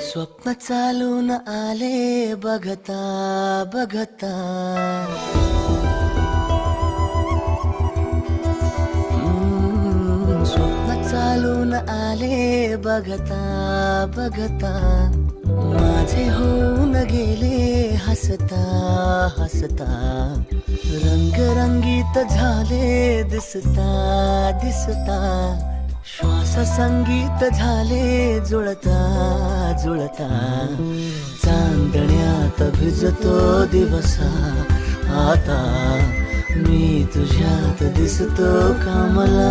स्वप्न चालून आले बघता बघता, स्वप्न चालून आले बघता बघता, माझे होऊन गेले हसता हसता, रंगरंगीत झाले दिसता दिसता, श्वास संगीत झाले जुळता जुळता, चांदण्यात भिजतो दिवसा आता, मी तुझ्यात दिसतो कमला.